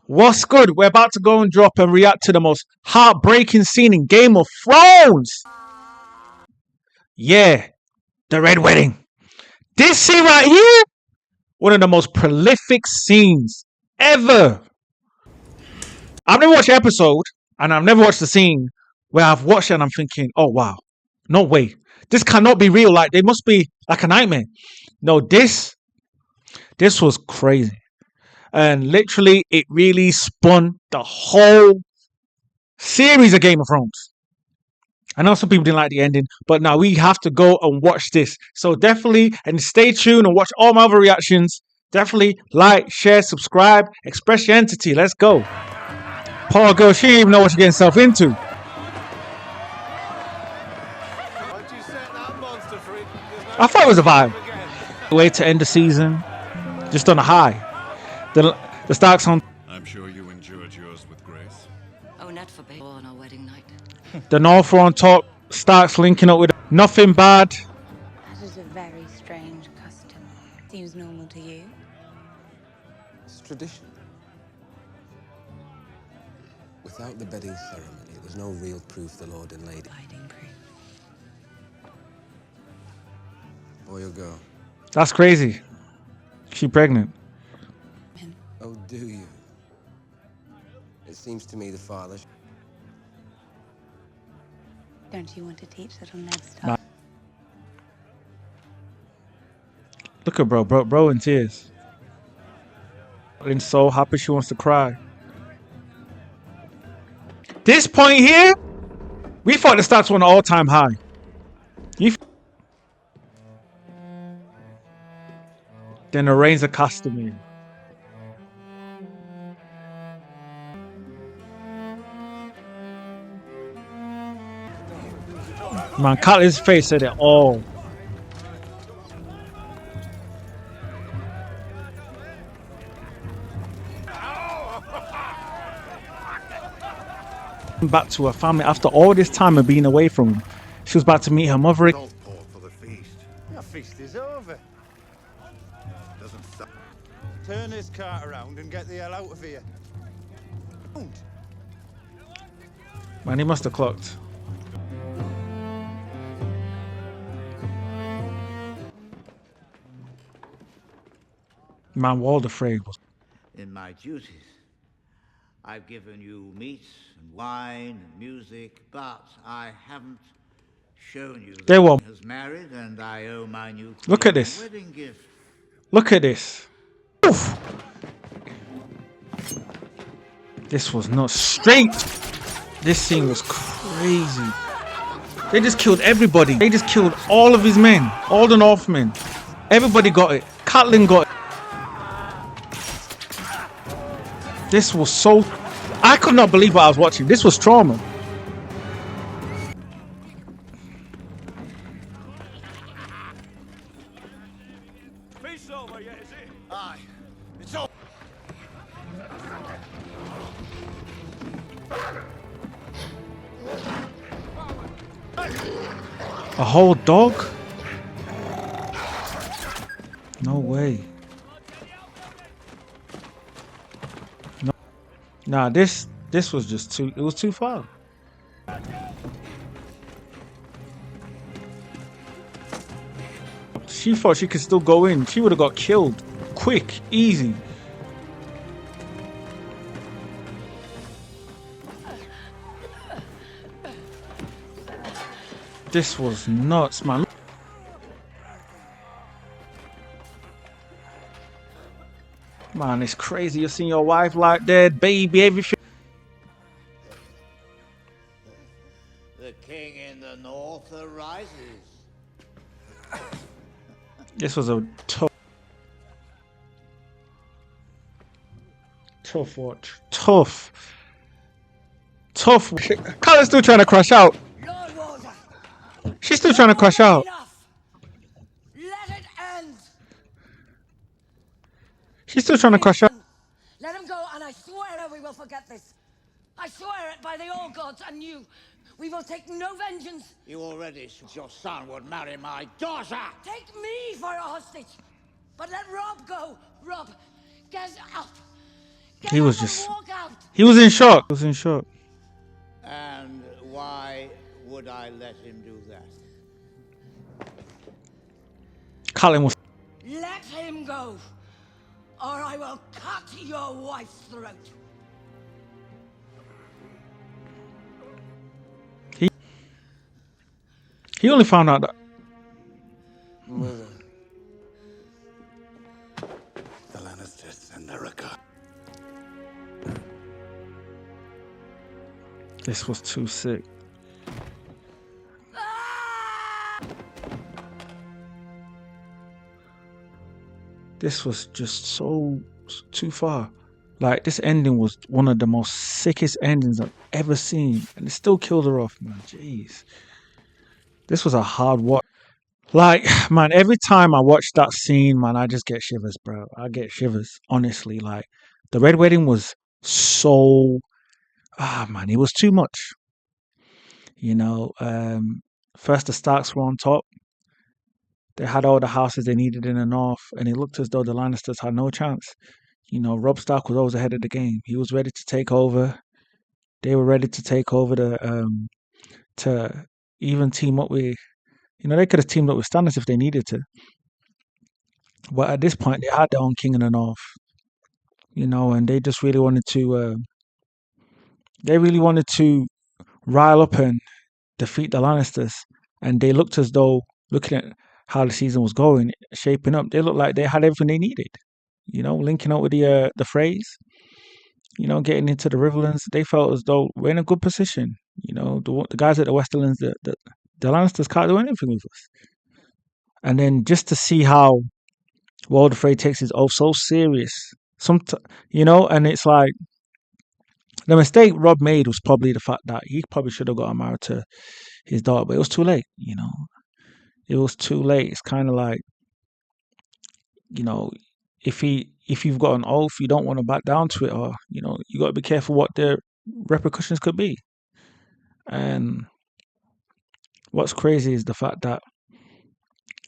What's good? We're about to go and drop and react to the most heartbreaking scene in Game of Thrones. Yeah, the Red Wedding. This scene right here, one of the most prolific scenes ever. I've never watched the episode, and I've never watched the scene where I've watched it and I'm thinking, oh wow, no way. This cannot be real. Like, they must be like a nightmare. No, this was crazy. And literally, it really spun the whole series of Game of Thrones. I know some people didn't like the ending, but now we have to go and watch this. So definitely, and stay tuned and watch all my other reactions. Definitely like, share, subscribe, express your entity. Let's go. Poor girl, she didn't even know what she's getting herself into. I thought it was a vibe. Way to end the season, just on a high. The Starks on. I'm sure you endured yours with grace. Oh, not for baby on our wedding night. The North are on top. Starks linking up with nothing bad. That is a very strange custom. Seems normal to you. It's tradition. Without the bedding ceremony, there's no real proof the Lord and Lady. Hiding proof. Boy or girl? That's crazy. She pregnant. Oh, do you? It seems to me the father. Don't you want to teach little Ned Stark? Nah. Look at bro in tears. Catelyn's so happy she wants to cry. This point here, we thought the Starks were on an all-time high. Then the reigns of Castamere. Man, Catelyn's face said it all. Back to her family after all this time of being away from him. She was about to meet her mother. For the feast. The feast is over. Doesn't stop. Turn this cart around and get the hell out of here. Don't. Man, he must have clocked. Man, Walder Frey was. In my duties, I've given you meat and wine and music, but I haven't shown you They were. has married, and I owe my new Look at this. wedding gift. Look at this. Oof. This was not straight. This scene was crazy. They just killed everybody. They just killed all of his men, all the Northmen. Everybody got it. Catelyn got it. This was so... I could not believe what I was watching. This was trauma. Feast over yet, is it? Aye. It's over. A whole dog? No way. No. Nah, this was just too... It was too far. She thought she could still go in. She would have got killed. Quick, easy. This was nuts, man. Man, it's crazy. You're seeing your wife like dead, baby, everything. The king in the north arises. This was a tough watch. Tough. Catelyn's still trying to crash out. Lord Walder, She's still trying to crash out. enough. Let it end. She's still trying to crash out. Let him go, and I swear we will forget this. I swear it by the old gods and you. We will take no vengeance. You already said your son would marry my daughter. Take me for a hostage. But let Rob go. Rob, get up. Get He up was and just, walk out. he was in shock. He was in shock. And why would I let him do that? Catelyn was, Let him go, or I will cut your wife's throat. he only found out that, Mother. The Lannisters and their regard. this was too sick. This was just so too far. Like, this ending was one of the most sickest endings I've ever seen. And it still killed her off, man. Jeez. This was a hard watch. Like, man, every time I watch that scene, man, I just get shivers, bro. I get shivers, honestly. Like, the Red Wedding was so... man, it was too much. You know, first the Starks were on top. They had all the houses they needed in the north, and it looked as though the Lannisters had no chance. You know, Robb Stark was always ahead of the game. He was ready to take over. They were ready to take over to even team up with, you know, they could have teamed up with Stannis if they needed to. But at this point, they had their own king in the north, you know, and they just really wanted to rile up and defeat the Lannisters. And they looked as though, looking at how the season was going, shaping up, they looked like they had everything they needed. You know, linking up with the Freys, you know, getting into the Riverlands, they felt as though we're in a good position. You know, the guys at the Westerlands, the Lannisters can't do anything with us. And then just to see how Walder Frey takes his oath so serious, you know, and it's like the mistake Robb made was probably the fact that he probably should have got married to his daughter, but it was too late. You know, it was too late. It's kind of like, you know, if you've got an oath, you don't want to back down to it, or, you know, you got to be careful what the repercussions could be. And what's crazy is the fact that,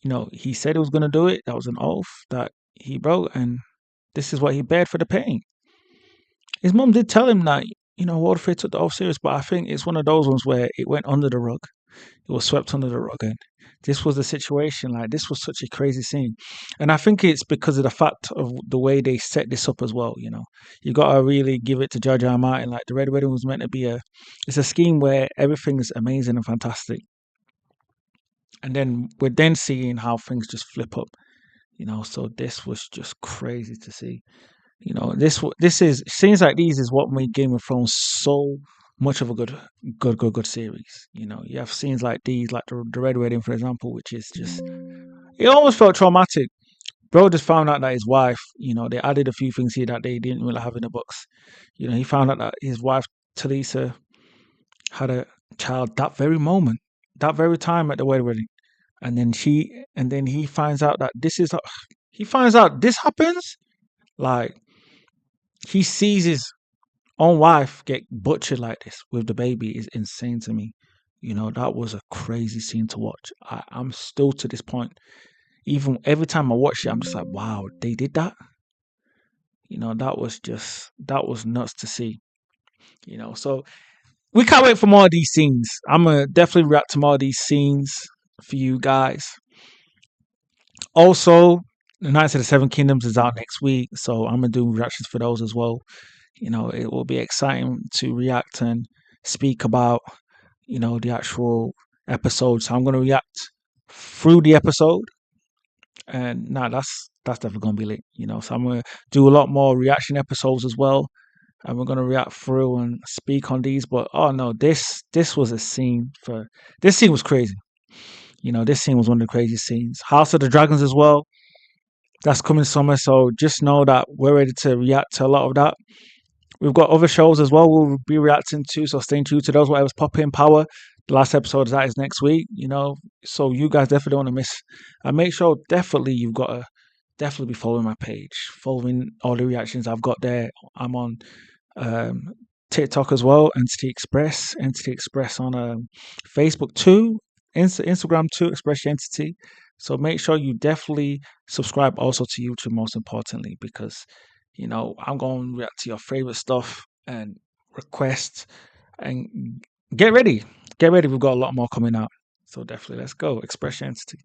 you know, he said he was going to do it. That was an oath that he broke, and this is what he bared for the pain. His mum did tell him that, you know, Walder Frey took the oath serious, but I think it's one of those ones where it went under the rug. It was swept under the rug, and this was the situation. Like, this was such a crazy scene, and I think it's because of the fact of the way they set this up as well. You know, you got to really give it to George R. R. Martin. Like, the Red Wedding was meant to be it's a scheme where everything is amazing and fantastic, and then we're then seeing how things just flip up. You know, so this was just crazy to see. You know, this is scenes like these is what made Game of Thrones so much of a good series. You know, you have scenes like these, like the Red Wedding, for example, which is just, it almost felt traumatic. Bro just found out that his wife, you know, they added a few things here that they didn't really have in the books. You know, he found out that his wife Talisa had a child that very moment, that very time at the wedding, and then he finds out that he finds out this happens. Like, he sees his own wife get butchered like this with the baby is insane to me. You know, that was a crazy scene to watch. I'm still to this point, even every time I watch it, I'm just like, wow, they did that. You know, that was nuts to see. You know, so we can't wait for more of these scenes. I'm gonna definitely react to more of these scenes for you guys. Also, the Knights of the Seven Kingdoms is out next week, so I'm gonna do reactions for those as well. You know, it will be exciting to react and speak about, you know, the actual episode. So I'm going to react through the episode, and that's definitely going to be lit. You know, so I'm going to do a lot more reaction episodes as well, and we're going to react through and speak on these. But oh no, this was a scene this scene was crazy. You know, this scene was one of the craziest scenes. House of the Dragons as well. That's coming summer, so just know that we're ready to react to a lot of that. We've got other shows as well we'll be reacting to, so stay tuned to those. Whatever's popping, Power. The last episode of that is next week, you know, so you guys definitely don't want to miss. And make sure definitely you've got to definitely be following my page, following all the reactions I've got there. I'm on TikTok as well, Entity Express on Facebook too, Instagram too, Express Your Entity. So make sure you definitely subscribe also to YouTube, most importantly, because I'm going to react to your favorite stuff and requests. And get ready. Get ready. We've got a lot more coming out. So definitely let's go. Express your entity.